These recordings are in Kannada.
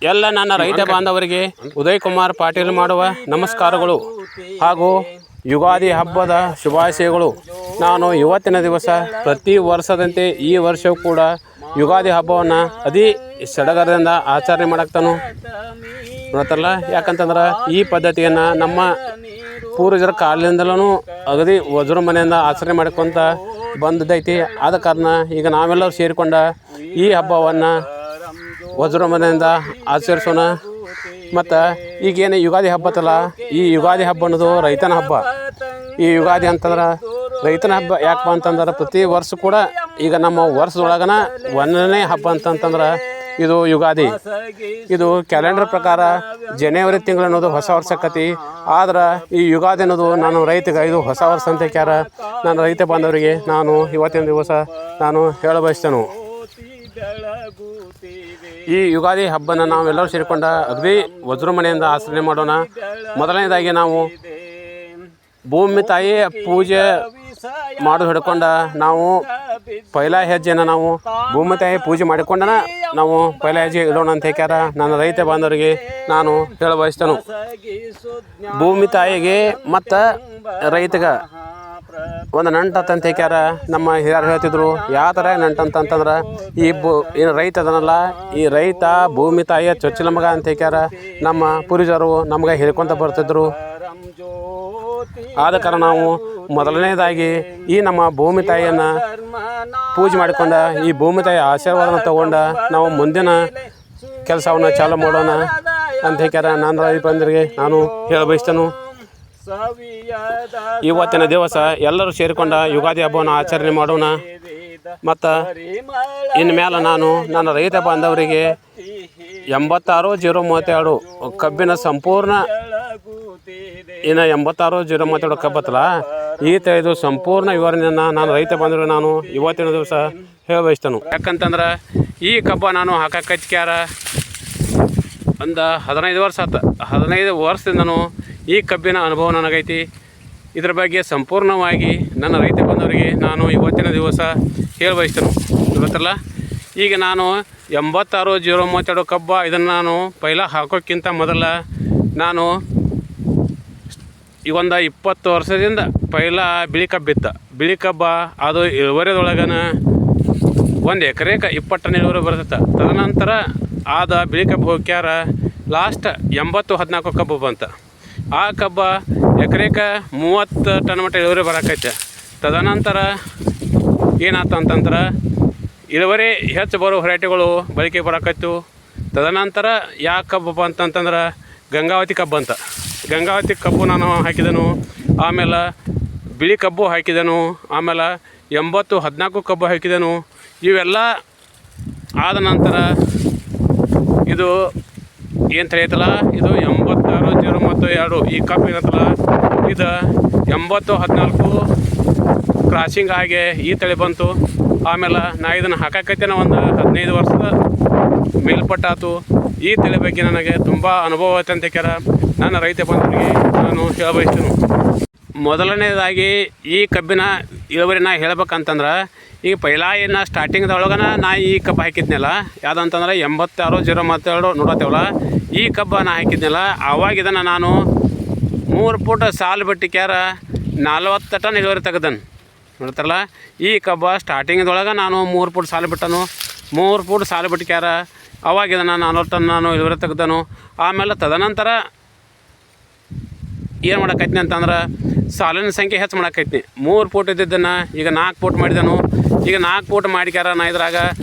ಎಲ್ಲ ನನ್ನ ರೈತ ಬಾಂಧವರಿಗೆ ಉದಯ್ ಕುಮಾರ್ ಪಾಟೀಲ್ ಮಾಡುವ ನಮಸ್ಕಾರಗಳು ಹಾಗೂ ಯುಗಾದಿ ಹಬ್ಬದ ಶುಭಾಶಯಗಳು. ನಾನು ಇವತ್ತಿನ ದಿವಸ ಪ್ರತಿ ವರ್ಷದಂತೆ ಈ ವರ್ಷವೂ ಕೂಡ ಯುಗಾದಿ ಹಬ್ಬವನ್ನು ಅತಿ ಸಡಗರದಿಂದ ಆಚರಣೆ ಮಾಡಾಕ್ತಾನು ನೋಡ್ತಾರಲ್ಲ. ಯಾಕಂತಂದ್ರೆ ಈ ಪದ್ಧತಿಯನ್ನು ನಮ್ಮ ಪೂರ್ವಜರ ಕಾಲದಿಂದಲೂ ಅಗದಿ ವಿಜೃಂಭಣೆಯಿಂದ ಆಚರಣೆ ಮಾಡ್ಕೊತ ಬಂದದೈತಿ. ಆದ ಕಾರಣ ಈಗ ನಾವೆಲ್ಲರೂ ಸೇರಿಕೊಂಡ ಈ ಹಬ್ಬವನ್ನು ವಿಜೃಂಭಣೆಯಿಂದ ಆಚರಿಸೋಣ. ಮತ್ತು ಈಗೇನು ಯುಗಾದಿ ಹಬ್ಬತ್ತಲ್ಲ, ಈ ಯುಗಾದಿ ಹಬ್ಬ ಅನ್ನೋದು ರೈತನ ಹಬ್ಬ. ಈ ಯುಗಾದಿ ಅಂತಂದ್ರೆ ರೈತನ ಹಬ್ಬ. ಯಾಕಪ್ಪ ಅಂತಂದ್ರೆ ಪ್ರತಿ ವರ್ಷ ಕೂಡ ಈಗ ನಮ್ಮ ವರ್ಷದೊಳಗನ ಒಂದನೇ ಹಬ್ಬ ಅಂತಂತಂದ್ರೆ ಇದು ಯುಗಾದಿ. ಇದು ಕ್ಯಾಲೆಂಡರ್ ಪ್ರಕಾರ ಜನವರಿ ತಿಂಗಳು ಅನ್ನೋದು ಹೊಸ ವರ್ಷ ಆಕತಿ. ಆದ್ರೆ ಈ ಯುಗಾದಿ ಅನ್ನೋದು ನಾನು ರೈತಗೆ ಇದು ಹೊಸ ವರ್ಷ ಅಂತ ಕ್ಯಾರ ನಾನು ರೈತ ಬಾಂಧವರಿಗೆ ನಾನು ಇವತ್ತಿನ ದಿವಸ ನಾನು ಹೇಳ ಬಯಸ್ತೇನೆ. ಈ ಯುಗಾದಿ ಹಬ್ಬನ ನಾವೆಲ್ಲರೂ ಸೇರಿಕೊಂಡ ಅಗದಿ ವಿಜೃಂಭಣೆಯಿಂದ ಆಚರಣೆ ಮಾಡೋಣ. ಮೊದಲನೇದಾಗಿ ನಾವು ಭೂಮಿ ತಾಯಿಯ ಪೂಜೆ ಮಾಡೋದು ಹಿಡ್ಕೊಂಡ ನಾವು ಪೈಲಾ ಹೆಜ್ಜೆನ ನಾವು ಭೂಮಿ ತಾಯಿ ಪೂಜೆ ಮಾಡಿಕೊಂಡನ ನಾವು ಪೈಲಾ ಹೆಜ್ಜೆ ಇಡೋಣ ಅಂತ ಹೇಳ್ಯಾರ. ನನ್ನ ರೈತ ಬಾಂಧವರಿಗೆ ನಾನು ಹೇಳ ಬಯಸ್ತೇನೆ. ಭೂಮಿ ತಾಯಿಗೆ ಮತ್ತು ರೈತಗೆ ಒಂದು ನಂಟು ಅಂತ ಹೇಳ್ಯಾರ. ನಮ್ಮ ಹಿರಿಯರು ಹೇಳ್ತಿದ್ರು ಯಾವ ಥರ ನಂಟು ಅಂತಂತಂದ್ರೆ ಏನು ರೈತ ಅದನ್ನಲ್ಲ, ಈ ರೈತ ಭೂಮಿ ತಾಯಿಯ ಚೊಚ್ಚಲ ಮಗ ಅಂತ ಹೇಳ್ಯಾರ. ನಮ್ಮ ಪೂರ್ವಜರು ನಮ್ಗೆ ಹೇಳ್ಕೊತ ಬರ್ತಿದ್ರು. ಆದ ಕಾರಣ ನಾವು ಮೊದಲನೇದಾಗಿ ಈ ನಮ್ಮ ಭೂಮಿ ತಾಯಿಯನ್ನು ಪೂಜೆ ಮಾಡಿಕೊಂಡ ಈ ಭೂಮಿ ತಾಯಿಯ ಆಶೀರ್ವಾದನ ತಗೊಂಡ ನಾವು ಮುಂದಿನ ಕೆಲಸವನ್ನು ಚಾಲು ಮಾಡೋಣ ಅಂತ ಹೇಳ್ಯಾರ. ನಾನು ರೈತ ಬಂದರಿಗೆ ನಾನು ಹೇಳ ಬಯಸ್ತೇನೆ. ಇವತ್ತಿನ ದಿವಸ ಎಲ್ಲರೂ ಸೇರಿಕೊಂಡ ಯುಗಾದಿ ಹಬ್ಬವನ್ನು ಆಚರಣೆ ಮಾಡೋಣ. ಮತ್ತು ಇನ್ನು ಮೇಲೆ ನಾನು ನನ್ನ ರೈತ ಬಾಂಧವರಿಗೆ 86-032 ಕಬ್ಬಿನ ಸಂಪೂರ್ಣ ಇನ್ನು 86-032 ಕಬ್ಬತ್ತಲ್ಲ, ಇದು ಸಂಪೂರ್ಣ ವಿವರಣೆಯನ್ನು ನಾನು ರೈತ ಬಾಂಧವರಿಗೆ ನಾನು ಇವತ್ತಿನ ದಿವಸ ಹೇಳ ಬಯಸ್ತೇನೆ. ಯಾಕಂತಂದ್ರೆ ಈ ಕಬ್ಬ ನಾನು ಹಾಕಕ್ಕಾರ ಒಂದು 15 ವರ್ಷ ಆತ. 15 ವರ್ಷದಿಂದನೂ ಈ ಕಬ್ಬಿನ ಅನುಭವ ನನಗೈತಿ. ಇದ್ರ ಬಗ್ಗೆ ಸಂಪೂರ್ಣವಾಗಿ ನನ್ನ ರೈತ ಬಾಂಧವರಿಗೆ ನಾನು ಇವತ್ತಿನ ದಿವಸ ಹೇಳ ಬಯಸ್ತೇನೆ. ಗೊತ್ತಲ್ಲ, ಈಗ ನಾನು 86-032 ಕಬ್ಬ ಇದನ್ನು ನಾನು ಪೈಲ ಹಾಕೋಕ್ಕಿಂತ ಮೊದಲ ನಾನು ಈ ಒಂದು 20 ವರ್ಷದಿಂದ ಪೈಲ ಬಿಳಿ ಕಬ್ಬಿತ್ತ. ಬಿಳಿ ಕಬ್ಬ ಅದು ಇಳುವರಿದೊಳಗನ 1 ಎಕರೆಗೆ 20 ಟನ್ ಇಳುವರಿ ಬರ್ತೈತೆ. ತದನಂತರ ಆದ ಬಿಳಿ ಕಬ್ಬು ಹೋಗ್ಯಾರ ಲಾಸ್ಟ್ 80-14 ಕಬ್ಬು ಬಂತ. ಆ ಕಬ್ಬ ಎಕರೆಗೆ 30 ಟನ್ ಮಟ್ಟ ಇಳುವರಿ ಬರೋಕೈತೆ. ತದನಂತರ ಏನಾಯ್ತು ಅಂತಂದ್ರೆ ಇಳುವರಿ ಹೆಚ್ಚು ಬರೋ ವೆರೈಟಿಗಳು ಬಳಕೆ ಬರೋಕೈತು. ತದನಂತರ ಯಾವ ಕಬ್ಬು ಅಂತಂತಂದ್ರೆ ಗಂಗಾವತಿ ಕಬ್ಬು ಅಂತ. ಗಂಗಾವತಿ ಕಬ್ಬು ನಾನು ಹಾಕಿದೆನು. ಆಮೇಲೆ ಬಿಳಿ ಕಬ್ಬು ಹಾಕಿದೆನು. ಆಮೇಲೆ 80-14 ಕಬ್ಬು ಹಾಕಿದೆನು. ಇವೆಲ್ಲ ಆದ ನಂತರ ಇದು ಏನು ತಿಳಿಯತ್ತಲ್ಲ, ಇದು 86-032 ಈ ಕಬ್ಬು ಏನತ್ತಲ್ಲ, ಇದು 80-14 ಕ್ರಾಸಿಂಗ್ ಆಗಿ ಈ ತಳಿ ಬಂತು. ಆಮೇಲೆ ನಾ ಇದನ್ನು ಹಾಕಕ್ಕೈತೇನೆ ಒಂದು 15 ವರ್ಷದ ಮೇಲ್ಪಟ್ಟಾತು. ಈ ತಳಿ ಬಗ್ಗೆ ನನಗೆ ತುಂಬ ಅನುಭವ ಐತೆ ಅಂತ ಹೇಳ್ಯಾರ. ನನ್ನ ರೈತ ಬಂಧುಗಳಿಗೆ ನಾನು ಹೇಳ ಬಯಸ್ತೇನೆ. ಮೊದಲನೇದಾಗಿ ಈ ಕಬ್ಬಿನ ಇಳುವರಿನ ಹೇಳ್ಬೇಕಂತಂದ್ರೆ ಈಗ ಪೈಲಾ ಏನು ಸ್ಟಾರ್ಟಿಂಗ್ದೊಳಗನ ನಾ ಈ ಕಬ್ಬು ಹಾಕಿದ್ನಲ್ಲ, ಯಾವುದಂತಂದ್ರೆ 86-032 ನೋಡತ್ತೇವಲ್ಲ, ಈ ಕಬ್ಬ ನಾ ಹಾಕಿದ್ನಲ್ಲ. ಆವಾಗ ಇದನ್ನು ನಾನು 3 ಫುಟ್ ಸಾಲು ಬಿಟ್ಟಿಕ್ಯಾರ 40 ಟನ್ ಇಳುವರಿ ತೆಗೆದನು ನೋಡ್ತಾರಲ್ಲ. ಈ ಕಬ್ಬ ಸ್ಟಾರ್ಟಿಂಗ್ದೊಳಗೆ ನಾನು 3 ಫುಟ್ ಸಾಲು ಬಿಟ್ಟನು. 3 ಫುಟ್ ಸಾಲು ಬಿಟ್ಟಿಕ್ಯಾರ ಅವಾಗ ಇದನ್ನು 40 ಟನ್ ನಾನು ಇಳುವರಿ ತೆಗೆದನು. ಆಮೇಲೆ ತದನಂತರ ಏನು ಮಾಡಕೈತಿನಿ ಅಂತಂದ್ರೆ ಸಾಲಿನ ಸಂಖ್ಯೆ ಹೆಚ್ಚು ಮಾಡಕೈತಿನಿ. 3 ಫುಟ್ ಇದ್ದಿದ್ದನ್ನು ಈಗ 4 ಫುಟ್ ಮಾಡಿದನು. ಈಗ 4 ಫುಟ್ ಮಾಡಿಕ್ಯಾರ ನಾ ಇದ್ರಾಗ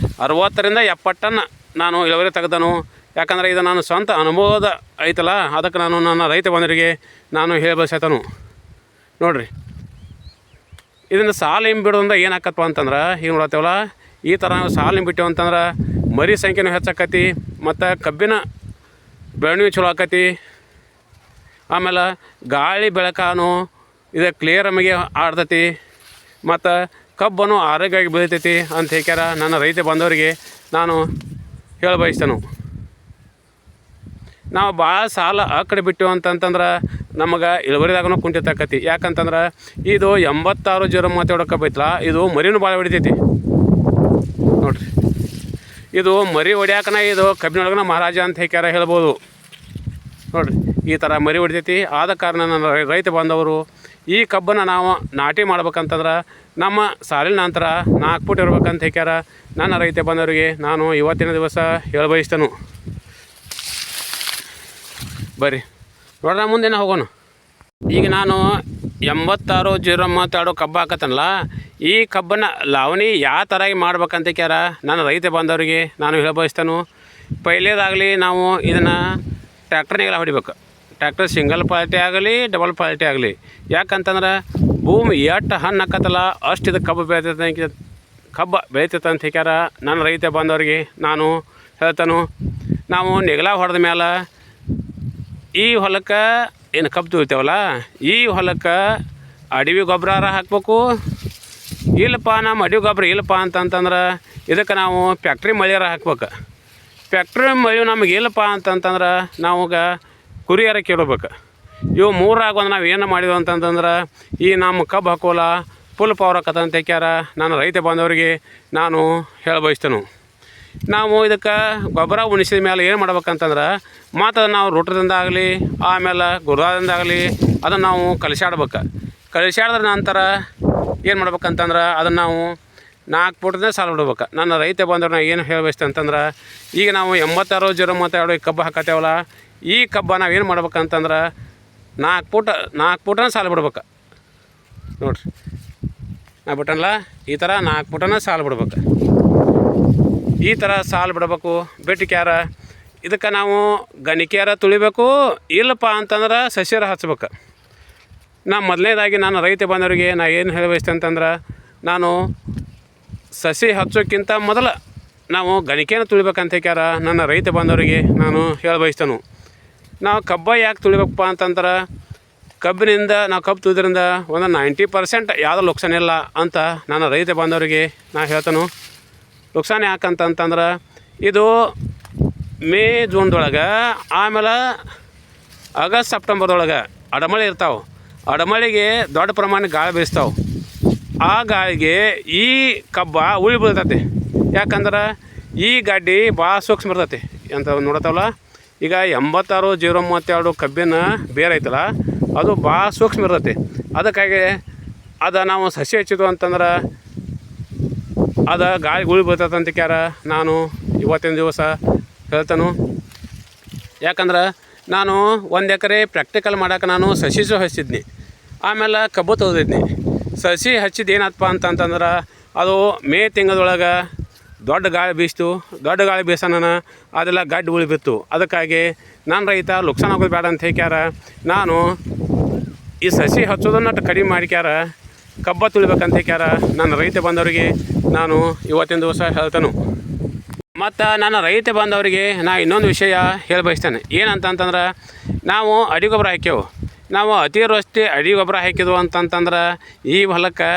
60-70 ಟನ್ ನಾನು ಇಳುವರಿ ತೆಗೆದನು. ಯಾಕಂದ್ರೆ ಇದು ನಾನು ಸ್ವಂತ ಅನುಭವದ ಐತಲ್ಲ, ಅದಕ್ಕೆ ನಾನು ನನ್ನ ರೈತ ಬಂಧುರಿಗೆ ನಾನು ಹೇಳಬಯಸತನು. ನೋಡಿರಿ, ಇದನ್ನು ಸಾಲು ಹಿಂಬಿಡೋದ್ರಿಂದ ಏನಾಕತ್ತಪ್ಪ ಅಂತಂದ್ರೆ ಈಗ ನೋಡತ್ತೇವಲ್ಲ, ಈ ಥರ ನಾವು ಸಾಲು ಹಿಂಬಿಟ್ಟೇವು ಅಂತಂದ್ರೆ ಮರಿ ಸಂಖ್ಯೆನೂ ಹೆಚ್ಚಾಕತಿ ಮತ್ತು ಕಬ್ಬಿನ ಬೆಳವಣಿಗೆ ಚಲೋ ಆಕತಿ. ಆಮೇಲೆ ಗಾಳಿ ಬೆಳಕಾನು ಇದು ಕ್ಲಿಯರ್ ನಮಗೆ ಆಡ್ತೈತಿ ಮತ್ತು ಕಬ್ಬನು ಆರೋಗ್ಯವಾಗಿ ಬೆಳಿತೈತಿ ಅಂತ ಹೇಳ್ಯಾರ. ನನ್ನ ರೈತ ಬಾಂಧವರಿಗೆ ನಾನು ಹೇಳ ಬಯಸ್ತೇನೆ. ನಾವು ಭಾಳ ಸಾಲ ಆ ಕಡೆ ಬಿಟ್ಟೆವು ಅಂತಂತಂದ್ರೆ ನಮಗೆ ಇಳುವರಿದಾಗೂ ಕುಂಠಿತ ಆಕತಿ. ಯಾಕಂತಂದ್ರೆ ಇದು 86-032 ಕಬ್ಬು ಐತಲ್ಲ, ಇದು ಮರಿನೂ ಭಾಳ ಹೊಡಿತೈತಿ ನೋಡಿರಿ. ಇದು ಮರಿ ಹೊಡ್ಯಾಕನ ಇದು ಕಬ್ಬಿನೊಳಗನ ಮಹಾರಾಜ ಅಂತ ಹೇಳ್ಯಾರ ಹೇಳ್ಬೋದು ನೋಡಿರಿ. ಈ ಥರ ಮರಿ ಹೊಡಿತೈತಿ. ಆದ ಕಾರಣ ನನ್ನ ರೈತ ಬಾಂಧವರು ಈ ಕಬ್ಬನ್ನು ನಾವು ನಾಟಿ ಮಾಡ್ಬೇಕಂತಂದ್ರೆ ನಮ್ಮ ಸಾಲಿನ ನಂತರ 4 ಫೂಟ್ ಇರ್ಬೇಕಂತ ಹೇಳ್ಯಾರ. ನನ್ನ ರೈತ ಬಾಂಧವರಿಗೆ ನಾನು ಇವತ್ತಿನ ದಿವಸ ಹೇಳ ಬಯಸ್ತೇನೆ. ಬರ್ರಿ ನೋಡ್ರ ಮುಂದೇನ ಹೋಗೋಣ. ಈಗ ನಾನು 86-032 ಕಬ್ಬು ಹಾಕತ್ತನಲ್ಲ, ಈ ಕಬ್ಬನ್ನು ಲಾವಣಿ ಯಾವ ಥರ ಮಾಡ್ಬೇಕಂತ ಹೇಳ್ಯಾರ ನನ್ನ ರೈತ ಬಾಂಧವರಿಗೆ ನಾನು ಹೇಳ ಬಯಸ್ತೇನೆ. ಪೈಲೇದಾಗಲಿ ನಾವು ಇದನ್ನು ಟ್ರ್ಯಾಕ್ಟರ್ನಾಗೆಲ್ಲ ಹೊಡಿಬೇಕು. ಟ್ರ್ಯಾಕ್ಟರ್ ಸಿಂಗಲ್ ಪಾಲ್ಟಿ ಆಗಲಿ ಡಬಲ್ ಪಾಲ್ಟಿ ಆಗಲಿ. ಯಾಕಂತಂದ್ರೆ ಭೂಮಿ ಎಷ್ಟು ಹಣ್ಣು ಹಾಕತ್ತಲ್ಲ ಅಷ್ಟು ಇದು ಕಬ್ಬು ಬೆಳಿತೈತೆ ಅಂತ ಹೇಳ್ಯಾರ ನನ್ನ ರೈತ ಬಾಂಧವರಿಗೆ ನಾನು ಹೇಳ್ತಾನು. ನಾವು ನೆಗಲ ಹೊಡೆದ ಮೇಲೆ ಈ ಹೊಲಕ್ಕೆ ಏನು ಕಬ್ಬು ತುಳಿತೇವಲ್ಲ, ಈ ಹೊಲಕ್ಕೆ ಅಡವಿ ಗೊಬ್ಬರ ಹಾಕ್ಬೇಕು. ಇಲ್ಲಪ್ಪ ನಮ್ಮ ಅಡವಿ ಗೊಬ್ಬರ ಇಲ್ಲಪ್ಪ ಅಂತಂತಂದ್ರೆ ಇದಕ್ಕೆ ನಾವು ಫ್ಯಾಕ್ಟ್ರಿ ಮಳಿಯಾರ ಹಾಕ್ಬೇಕು. ಫ್ಯಾಕ್ಟ್ರಿ ಮಳಿ ನಮಗೆ ಇಲ್ಲಪ್ಪ ಅಂತಂತಂದ್ರೆ ನಾವಾಗ ಕುರಿಯಾರ ಕೇಳಬೇಕು. ಇವು 3 ಆಗೋದು ನಾವು ಏನು ಮಾಡಿದ್ವು ಅಂತಂತಂದ್ರೆ ಈ ನಮ್ಮ ಕಬ್ಬು ಹಾಕೋಲ್ಲ ಫುಲ್ ಪವರ್ ಹಾಕತ್ತ ಅಂತ ಹೇಳ್ಯಾರ ನಾನು ರೈತ ಬಾಂಧವರಿಗೆ ನಾನು ಹೇಳ ಬಯಸ್ತೇನೆ. ನಾವು ಇದಕ್ಕೆ ಗೊಬ್ಬರ ಉಣಿಸಿದ ಮೇಲೆ ಏನು ಮಾಡ್ಬೇಕಂತಂದ್ರೆ ಮತ್ತು ಅದನ್ನು ನಾವು ರೂಟದಿಂದ ಆಗಲಿ ಆಮೇಲೆ ಗುರುದಿಂದ ಆಗಲಿ ಅದನ್ನು ನಾವು ಕಲಸಾಡ್ಬೇಕು. ಕಲಸಾಡಿದ ನಂತರ ಏನು ಮಾಡ್ಬೇಕಂತಂದ್ರೆ ಅದನ್ನು ನಾವು 4 ಫೂಟ್ದಿಂದ ಸಾಲು ಬಿಡ್ಬೇಕು. ನನ್ನ ರೈತ ಬಾಂಧವ್ರನ್ನ ಏನು ಹೇಳ ಬಯಸ್ತೇನೆ ಅಂತಂದ್ರೆ ಈಗ ನಾವು 86-032 ಕಬ್ಬು ಹಾಕತ್ತೇವಲ್ಲ, ಈ ಕಬ್ಬ ನಾವು ಏನು ಮಾಡ್ಬೇಕಂತಂದ್ರೆ 4 ಫೂಟನ್ನ ಸಾಲು ಬಿಡ್ಬೇಕು. ನೋಡಿರಿ ನಾ ಬಿಟ್ಟನಲ್ಲ ಈ ಥರ 4 ಫೂಟನ್ನ ಸಾಲು ಬಿಡ್ಬೇಕು. ಈ ಥರ ಸಾಲು ಬಿಡಬೇಕು. ಬಿಟ್ಟಿಕ್ಯಾರ ಇದಕ್ಕೆ ನಾವು ಗಣಿಕ್ಯಾರ ತುಳಿಬೇಕು. ಇಲ್ಲಪ್ಪ ಅಂತಂದ್ರೆ ಸಸ್ಯರ ಹಚ್ಬೇಕು. ನಾ ಮೊದಲನೇದಾಗಿ ನಾನು ರೈತ ಬಾಂಧವರಿಗೆ ನಾ ಏನು ಹೇಳ ಬಯಸ್ತೇನೆ ಅಂತಂದ್ರೆ ನಾನು ಸಸಿ ಹಚ್ಚೋಕ್ಕಿಂತ ಮೊದಲು ನಾವು ಗಣಿಕೆಯನ್ನು ತುಳಿಬೇಕಂತ ಹೇಳ್ಯಾರ ನನ್ನ ರೈತ ಬಾಂಧವರಿಗೆ ನಾನು ಹೇಳ ಬಯಸ್ತೇನೆ. ನಾವು ಕಬ್ಬ ಯಾಕೆ ತುಳಿಬೇಕಪ್ಪ ಅಂತಂದ್ರೆ ಕಬ್ಬಿನಿಂದ ನಾವು ಕಬ್ಬು ತುಳಿದ್ರಿಂದ ಒಂದು 90% ಯಾವುದೋ ಲುಕ್ಸಾನ ಇಲ್ಲ ಅಂತ ನನ್ನ ರೈತ ಬಾಂಧವರಿಗೆ ನಾ ಹೇಳ್ತಾನು. ಲುಕ್ಸಾನ ಯಾಕಂತಂದ್ರೆ ಇದು ಮೇ ಜೂನ್ದೊಳಗೆ ಆಮೇಲೆ ಆಗಸ್ಟ್ ಸೆಪ್ಟೆಂಬರ್ದೊಳಗೆ ಅಡಮಳೆ ಇರ್ತಾವೆ. ಅಡಮಳೆಗೆ ದೊಡ್ಡ ಪ್ರಮಾಣ ಗಾಳಿ ಬೀಸ್ತಾವೆ. ಆ ಗಾಳಿಗೆ ಈ ಕಬ್ಬ ಉಳಿ ಬೀಳ್ತೈತಿ. ಯಾಕಂದ್ರೆ ಈ ಗಡ್ಡಿ ಭಾಳ ಸೂಕ್ಷ್ಮ ಇರ್ತೈತಿ ಅಂತ ನೋಡತ್ತವಲ್ಲ. ಈಗ 86-032 ಕಬ್ಬಿನ ಬೇರೆ ಐತಲ್ಲ ಅದು ಭಾಳ ಸೂಕ್ಷ್ಮ ಇರ್ತೈತಿ. ಅದಕ್ಕಾಗಿ ಅದು ನಾವು ಸಸಿ ಹಚ್ಚಿದ್ವು ಅಂತಂದ್ರೆ ಅದು ಗಾಳಿ ಉಳಿ ಬೀಳ್ತೈತೆ ಅಂತ ಹೇಳ್ಯಾರ ನಾನು ಇವತ್ತಿನ ದಿವಸ ಹೇಳ್ತಾನು. ಯಾಕಂದ್ರೆ ನಾನು 1 ಎಕರೆ ಪ್ರಾಕ್ಟಿಕಲ್ ಮಾಡೋಕೆ ನಾನು ಸಸಿಸು ಹಚ್ಚಿದ್ನಿ, ಆಮೇಲೆ ಕಬ್ಬು ತೆಗೆದಿದ್ನಿ. ಸಸಿ ಹಚ್ಚಿದ್ದು ಏನಪ್ಪ ಅಂತಂತಂದ್ರೆ ಅದು ಮೇ ತಿಂಗಳೊಳಗೆ ದೊಡ್ಡ ಗಾಳಿ ಬೀಸ್ತು. ದೊಡ್ಡ ಗಾಳಿ ಬೀಸೋಣ ಅದೆಲ್ಲ ಗಡ್ಡೆ ಉಳಿ ಬಿತ್ತು. ಅದಕ್ಕಾಗಿ ನನ್ನ ರೈತ ಲುಕ್ಸಾನ್ ಆಗೋದು ಬೇಡ ಅಂತ ಹೇಳ್ಯಾರ ನಾನು ಈ ಸಸಿ ಹಚ್ಚೋದನ್ನ ಕಡಿಮೆ ಮಾಡಿಕ್ಯಾರ ಕಬ್ಬ ತುಳಿಬೇಕಂತ ಹೇಳ್ಯಾರ ನನ್ನ ರೈತ ಬಾಂಧವರಿಗೆ ನಾನು ಇವತ್ತಿನ ದಿವಸ ಹೇಳ್ತಾನು. ಮತ್ತು ನನ್ನ ರೈತ ಬಾಂಧವರಿಗೆ ನಾ ಇನ್ನೊಂದು ವಿಷಯ ಹೇಳಿ ಬಯಸ್ತೇನೆ. ಏನಂತಂತಂದ್ರೆ ನಾವು ಅಡಿ ಗೊಬ್ಬರ ಹಾಕ್ಯವು. ನಾವು ಅತಿವೃಷ್ಟಿ ಅಡಿ ಗೊಬ್ಬರ ಹಾಕಿದ್ವು ಅಂತಂತಂದ್ರೆ ಈ ಹೊಲಕ್ಕೆ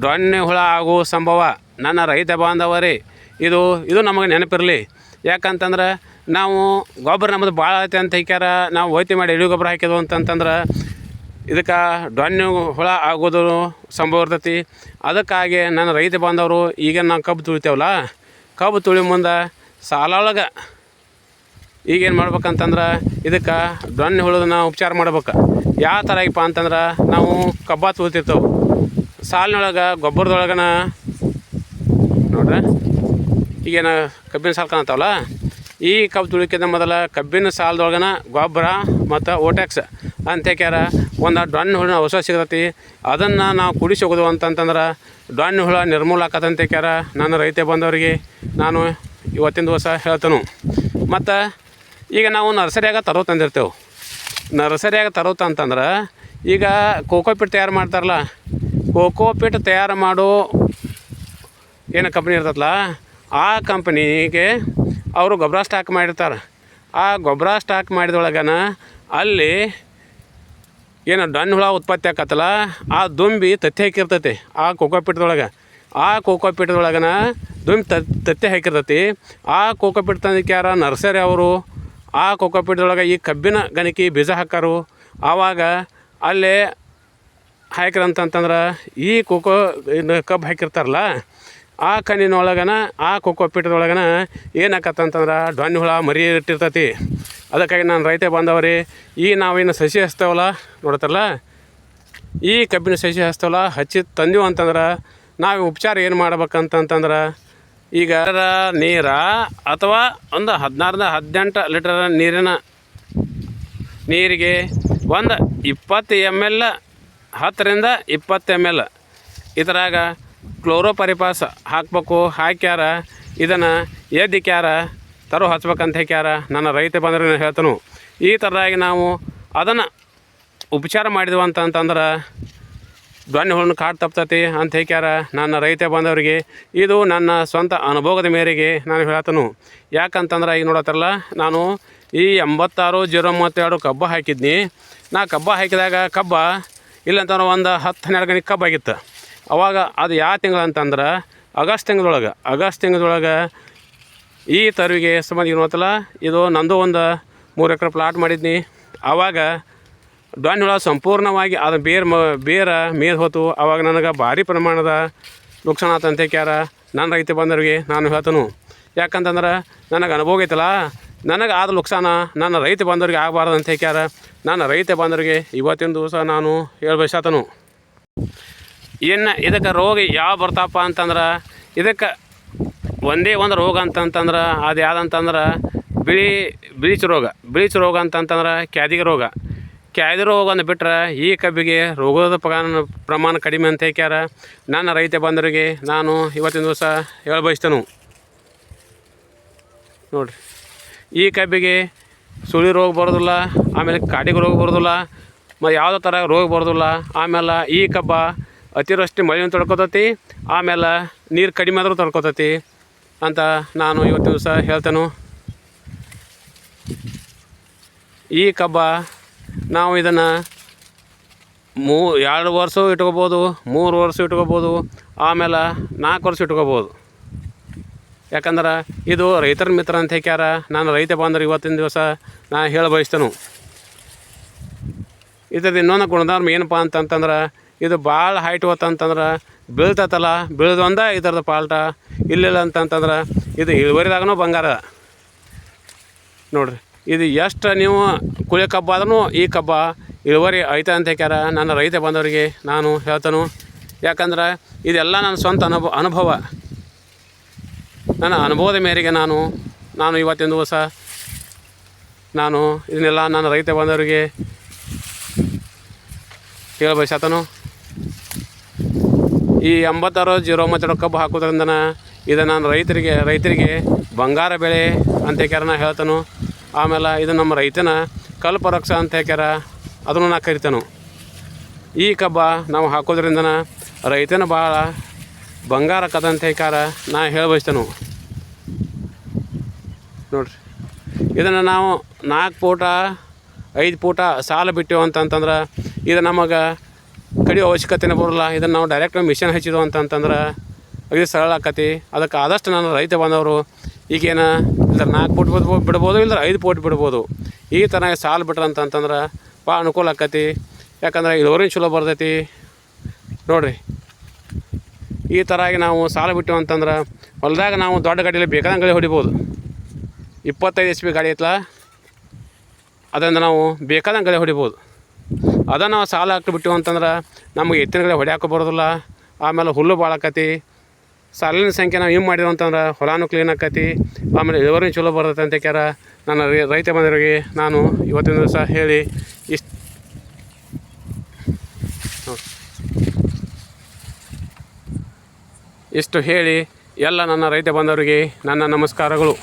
ಡೊಣ್ಣೆ ಹುಳ ಆಗೋ ಸಂಭವ ನನ್ನ ರೈತ ಬಾಂಧವರೇ ಇದು ನಮಗೆ ನೆನಪಿರಲಿ. ಯಾಕಂತಂದ್ರೆ ನಾವು ಗೊಬ್ಬರ ನಮ್ಮದು ಭಾಳ ಐತೆ ಅಂತ ಹೇಳ್ಯಾರ ನಾವು ಹೋಯ್ತಿ ಮಾಡಿ ಅಡಿ ಗೊಬ್ಬರ ಹಾಕಿದ್ವು ಅಂತಂತಂದ್ರೆ ಇದಕ್ಕೆ ಡೊಣ್ಣೆ ಹುಳ ಆಗೋದು ಸಂಭವ ಇರ್ತೈತಿ. ಅದಕ್ಕಾಗಿ ನನ್ನ ರೈತ ಬಾಂಧವರು ಈಗ ನಾವು ಕಬ್ಬು ತುಳಿತೇವಲ್ಲ, ಕಬ್ಬು ತುಳಿ ಮುಂದೆ ಸಾಲೊಳಗೆ ಈಗೇನು ಮಾಡ್ಬೇಕಂತಂದ್ರೆ ಇದಕ್ಕೆ ಡೊಣ್ಣೆ ಹುಳದನ್ನ ಉಪಚಾರ ಮಾಡ್ಬೇಕು. ಯಾವ ಥರ ಆಗಪ್ಪ ಅಂತಂದ್ರೆ ನಾವು ಕಬ್ಬ ತುಳಿತಿರ್ತೇವೆ ಸಾಲಿನೊಳಗೆ ಗೊಬ್ಬರದೊಳಗನ ನೋಡ್ರಿ ಈಗೇನು ಕಬ್ಬಿನ ಸಾಲು ಕಾಣತ್ತಾವಲ್ಲ, ಈ ಕಬ್ಬು ತುಳಿಕಿಂತ ಮೊದಲ ಕಬ್ಬಿನ ಸಾಲದೊಳಗನ ಗೊಬ್ಬರ ಮತ್ತು ಓಟ್ಯಾಕ್ಸ್ ಅಂತ ಹೇಳ್ಯಾರ ಒಂದು ಡೊಣ್ಣೆ ಹುಳ ಹೊಸ ಸಿಗತೈತಿ. ಅದನ್ನು ನಾವು ಕುಡಿಸಿ ಹೋಗೋದು ಅಂತಂತಂದ್ರೆ ಡೊಣ್ಣೆ ಹುಳ ನಿರ್ಮೂಲ ಆಕತ್ತಂತ ಹೇಳ್ಯಾರ ನನ್ನ ರೈತ ಬಂದವರಿಗೆ ನಾನು ಇವತ್ತಿನ ದಿವಸ ಹೇಳ್ತಾನು. ಮತ್ತು ಈಗ ನಾವು ನರ್ಸರಿಯಾಗ ತರೋ ತಂದಿರ್ತೇವೆ. ನರ್ಸರಿಯಾಗ ತರೋತ ಅಂತಂದ್ರೆ ಈಗ ಕೋಕೋಪಿಟ್ ತಯಾರು ಮಾಡ್ತಾರಲ್ಲ, ಕೋಕೋಪಿಟ್ ತಯಾರು ಮಾಡೋ ಏನು ಕಂಪ್ನಿ ಇರ್ತದಲ್ಲ ಆ ಕಂಪ್ನಿಗೆ ಅವರು ಗೊಬ್ಬರ ಸ್ಟಾಕ್ ಮಾಡಿರ್ತಾರೆ. ಆ ಗೊಬ್ಬರ ಸ್ಟಾಕ್ ಮಾಡಿದೊಳಗನ ಅಲ್ಲಿ ಏನು ಡೊಣ್ಣೆ ಹುಳ ಉತ್ಪತ್ತಿ ಆಕತ್ತಲ್ಲ ಆ ದುಂಬಿ ತತ್ತಿ ಹಾಕಿರ್ತೈತಿ ಆ ಕೋಕೋಪಿಟ್ದೊಳಗೆ. ಆ ಕೋಕೋಪಿಟ್ದೊಳಗನ ದುಂಬಿ ತತ್ತಿ ಹಾಕಿರ್ತೈತಿ. ಆ ಕೋಕೋಪಿಟ್ ತಂದಿಕ್ಯಾರ ನರ್ಸರಿ ಅವರು. ಆ ಕೋಕೋಪಿಟ್ದೊಳಗೆ ಈ ಕಬ್ಬಿನ ಗಣಿಕೆ ಬೀಜ ಹಾಕಾರು. ಆವಾಗ ಅಲ್ಲೇ ಹಾಕಿರಂತಂತಂದ್ರೆ ಈ ಕಬ್ಬು ಹಾಕಿರ್ತಾರಲ್ಲ ಆ ಕಣ್ಣಿನೊಳಗನ ಆ ಕೊಕ್ಕೊಪ್ಪಿಟ್ಟದೊಳಗನ ಏನಾಕತ್ತಂತಂದ್ರೆ ಡೊಣ್ಣ ಹುಳ ಮರಿ ಇಟ್ಟಿರ್ತೈತಿ. ಅದಕ್ಕಾಗಿ ನಾನು ರೈತ ಬಂದವ್ರಿ, ಈ ನಾವೇನು ಸಸಿ ಹಚ್ತೇವಲ್ಲ ನೋಡ್ತಾರಲ್ಲ, ಈ ಕಬ್ಬಿನ ಸಸಿ ಹಚ್ತೇವಲ್ಲ ಹಚ್ಚಿ ತಂದೀವಿ ಅಂತಂದ್ರೆ ನಾವು ಉಪಚಾರ ಏನು ಮಾಡ್ಬೇಕಂತಂದ್ರೆ, ಈಗ ನೀರ ಅಥವಾ ಒಂದು 16-18 ಲೀಟರ್ ನೀರಿಗೆ ಒಂದು 20 ml 10ರಿಂದ 20 ml ಇದ್ರಾಗ ಕ್ಲೋರೋಪರಿಪಾಸ್ ಹಾಕ್ಬೇಕು. ಹಾಕ್ಯಾರ ಇದನ್ನು ಎದ್ದಿಕ್ಯಾರ ತರೋ ಹಚ್ಬೇಕಂತ ಹಾಕ್ಯಾರ. ನನ್ನ ರೈತ ಬಂದ್ರೆ ಹೇಳ್ತಾನು, ಈ ಥರದಾಗಿ ನಾವು ಅದನ್ನು ಉಪಚಾರ ಮಾಡಿದ್ವು ಅಂತಂದ್ರೆ ಧ್ವನಿ ಹುಳನ್ನು ಕಾಡು ತಪ್ತತಿ ಅಂತ ಹೇಳ್ಯಾರ. ನನ್ನ ರೈತ ಬಂದವರಿಗೆ ಇದು ನನ್ನ ಸ್ವಂತ ಅನುಭವದ ಮೇರೆಗೆ ನಾನು ಹೇಳ್ತಾನು. ಯಾಕಂತಂದ್ರೆ ಈಗ ನೋಡತ್ತಲ್ಲ, ನಾನು ಈ 86-032 ಕಬ್ಬ ಹಾಕಿದ್ನಿ. ನಾ ಕಬ್ಬ ಹಾಕಿದಾಗ ಕಬ್ಬ ಇಲ್ಲಂತಂದ್ರೆ ಒಂದು 10-12 ಗಂಟೆ ಕಬ್ಬಾಗಿತ್ತು. ಅವಾಗ ಅದು ಯಾವ ತಿಂಗಳು ಅಂತಂದ್ರೆ ಆಗಸ್ಟ್ ತಿಂಗಳದೊಳಗೆ ಈ ತರುವಿಗೆ ಸಂಬಂಧ ನೋಡ್ತಲ್ಲ, ಇದು ನಂದು ಒಂದು 3 ಎಕರೆ ಪ್ಲಾಟ್ ಮಾಡಿದ್ನಿ. ಆವಾಗ ಧ್ವನಿ ಹುಳ ಸಂಪೂರ್ಣವಾಗಿ ಅದು ಬೇರೆ ಮೇದ್ ಹೋತು. ಆವಾಗ ನನಗೆ ಭಾರಿ ಪ್ರಮಾಣದ ನುಕ್ಸಾನ ಆತಂತ ಹೇಳ್ಯಾರ. ನನ್ನ ರೈತ ಬಂದವರಿಗೆ ನಾನು ಹೇಳ್ತಾನು, ಯಾಕಂತಂದ್ರೆ ನನಗೆ ಅನುಭವ ಐತಲ್ಲ, ನನಗೆ ಆದ ನುಕ್ಸಾನ ನನ್ನ ರೈತ ಬಂದವ್ರಿಗೆ ಆಗಬಾರ್ದು ಅಂತ ಹೇಳ್ಯಾರ. ನನ್ನ ರೈತ ಬಂದವರಿಗೆ ಇವತ್ತಿನ ದಿವಸ ನಾನು ಹೇಳ್ಬಯಸತನು. ಇನ್ನು ಇದಕ್ಕೆ ರೋಗ ಯಾವ ಬರ್ತಾಪ ಅಂತಂದ್ರೆ, ಇದಕ್ಕೆ ಒಂದೇ ಒಂದು ರೋಗ ಅಂತಂತಂದ್ರೆ ಅದು ಯಾವುದಂತಂದ್ರೆ ಬಿಳಿಚು ರೋಗ ಅಂತಂತಂದ್ರೆ ಕ್ಯಾದಿಗೆ ರೋಗ ಅಂದು ಬಿಟ್ಟರೆ ಈ ಕಬ್ಬಿಗೆ ರೋಗದ ಪ್ರಮಾಣ ಕಡಿಮೆ ಅಂತ ಹೇಳ್ಯಾರ. ನನ್ನ ರೈತ ಬಂದವರಿಗೆ ನಾನು ಇವತ್ತಿನ ದಿವಸ ಹೇಳ್ಬಯಸ್ತೇನೆ. ನೋಡಿರಿ, ಈ ಕಬ್ಬಿಗೆ ಸುಳಿ ರೋಗ ಬರೋದಿಲ್ಲ, ಆಮೇಲೆ ಕಾಡಿಗೆ ರೋಗ ಬರೋದಿಲ್ಲ, ಮತ್ತು ಯಾವುದೇ ಥರ ರೋಗ ಬರೋದಿಲ್ಲ. ಆಮೇಲೆ ಈ ಕಬ್ಬ ಅತಿವೃಷ್ಟಿ ಮಳೆಯನ್ನು ತಡ್ಕೊತೈತಿ, ಆಮೇಲೆ ನೀರು ಕಡಿಮೆ ಆದರೂ ತಡ್ಕೊತೈತಿ ಅಂತ ನಾನು ಇವತ್ತಿನ ದಿವಸ ಹೇಳ್ತೇನೆ. ಈ ಕಬ್ಬ ನಾವು ಇದನ್ನು 2 ವರ್ಷ ಇಟ್ಕೋಬೋದು, 3 ವರ್ಷ ಇಟ್ಕೋಬೋದು, ಆಮೇಲೆ 4 ವರ್ಷ ಇಟ್ಕೋಬೋದು. ಯಾಕಂದ್ರೆ ಇದು ರೈತರ ಮಿತ್ರ ಅಂತ ಹೇಳ್ಯಾರ. ನಾನು ರೈತ ಬಂದ್ರೆ ಇವತ್ತಿನ ದಿವಸ ನಾನು ಹೇಳಬಯಸ್ತೇನೆ. ಇದ್ರದ್ದು ಇನ್ನೊಂದು ಗುಣಧರ್ಮ ಏನಪ್ಪ ಅಂತಂತಂದ್ರೆ, ಇದು ಭಾಳ ಹೈಟ್ ಹೋತಂತಂದ್ರೆ ಬೀಳ್ತೈತಲ್ಲ, ಬೀಳ್ದೊಂದ ಇದರದ ಪಾಲ್ಟ. ಇಲ್ಲಿಲ್ಲ ಅಂತಂತಂದ್ರೆ ಇದು ಇಳುವರಿದಾಗೂ ಬಂಗಾರ. ನೋಡಿರಿ, ಇದು ಎಷ್ಟು ನೀವು ಕುಳಿ ಕಬ್ಬಾದ್ರೂ ಈ ಕಬ್ಬ ಇಳುವರಿ ಐತೆ ಅಂತ ಹೇಳ್ಯಾರ. ನನ್ನ ರೈತ ಬಂದವರಿಗೆ ನಾನು ಹೇಳ್ತಾನು. ಯಾಕಂದ್ರೆ ಇದೆಲ್ಲ ನನ್ನ ಸ್ವಂತ ಅನುಭವ. ನನ್ನ ಅನುಭವದ ಮೇರೆಗೆ ನಾನು ಇವತ್ತಿನ ದಿವಸ ನಾನು ಇದನ್ನೆಲ್ಲ ನನ್ನ ರೈತ ಬಂದವರಿಗೆ ಹೇಳಬಯಸತನು. ಈ 86-032 ಕಬ್ಬು ಹಾಕೋದ್ರಿಂದ ಇದು ನಾನು ರೈತರಿಗೆ ಬಂಗಾರ ಬೆಳೆ ಅಂತ ಹೇಳ್ಯಾರ ನಾ ಹೇಳ್ತಾನು. ಆಮೇಲೆ ಇದು ನಮ್ಮ ರೈತನ ಕಲ್ಪವೃಕ್ಷ ಅಂತ ಹೇಳ್ಯಾರ, ಅದನ್ನು ನಾ ಕರಿತಾನು. ಈ ಕಬ್ಬ ನಾವು ಹಾಕೋದ್ರಿಂದ ರೈತನ ಭಾಳ ಬಂಗಾರ ಕದಂತ ಹೇಳ್ಯಾರ ನಾ ಹೇಳಬಯಸ್ತೇನೆ. ನೋಡಿರಿ, ಇದನ್ನು ನಾವು 4 ಫೂಟ 5 ಫೂಟ ಸಾಲ ಬಿಟ್ಟೆವು ಅಂತಂತಂದ್ರೆ ಇದು ನಮಗೆ ಕಡಿಯೋ ಅವಶ್ಯಕತೆನೇ ಬರೋಲ್ಲ. ಇದನ್ನು ನಾವು ಡೈರೆಕ್ಟ್ ಮಿಷನ್ ಹಚ್ಚಿದ್ವು ಅಂತಂತಂದ್ರೆ ಇದು ಸರಳ ಆಕತಿ. ಅದಕ್ಕೆ ಆದಷ್ಟು ನಾನು ರೈತ ಬಂದವರು ಈಗೇನು ಇಲ್ಲ 4 ಫೂಟ್ ಬಿಡ್ಬೋದು, ಇಲ್ಲ 5 ಫೂಟ್ ಬಿಡ್ಬೋದು. ಈ ಥರ ಸಾಲು ಬಿಟ್ರೆ ಅಂತಂತಂದ್ರೆ ಭಾಳ ಅನುಕೂಲ ಆಕತಿ. ಯಾಕಂದ್ರೆ ಇಳುವರಿ ಚಲೋ ಬರ್ತೈತಿ. ನೋಡಿರಿ, ಈ ಥರಾಗಿ ನಾವು ಸಾಲು ಬಿಟ್ಟು ಅಂತಂದ್ರೆ ಹೊಲದಾಗ ನಾವು ದೊಡ್ಡ ಗಾಡಿಯಲ್ಲಿ ಬೇಕಾದಂಗೆ ಗಾಡಿ ಹೊಡಿಬೋದು. 25 HP ಗಾಡಿ ಐತಲ್ಲ, ಅದರಿಂದ ನಾವು ಬೇಕಾದಂಗೆ ಗಾಡಿ ಹೊಡಿಬೋದು. ಅದನ್ನು ನಾವು ಸಾಲ ಹಾಕಿಬಿಟ್ಟು ಅಂತಂದ್ರೆ ನಮಗೆ ಎತ್ತಿನ ಗಾಡಿ ಹೊಡ್ಯಾಕೆ ಬರೋದಿಲ್ಲ. ಆಮೇಲೆ ಹುಲ್ಲು ಭಾಳ ಆಕತಿ. ಸಾಲಿನ ಸಂಖ್ಯೆ ನಾವು ಏನು ಮಾಡಿರೋ ಅಂತಂದ್ರೆ ಹೊಲನೂ ಕ್ಲೀನ್ ಆಕತಿ, ಆಮೇಲೆ ಇಳುವರಿ ಚಲೋ ಬರ್ತೈತೆ ಅಂತ ಹೇಳ್ಯಾರ. ನನ್ನ ರೈತ ಬಂದವರಿಗೆ ನಾನು ಇವತ್ತಿನ ದಿವಸ ಹೇಳಿ ಇಷ್ಟು ಹೇಳಿ ಎಲ್ಲ ನನ್ನ ರೈತ ಬಂದವರಿಗೆ ನನ್ನ ನಮಸ್ಕಾರಗಳು.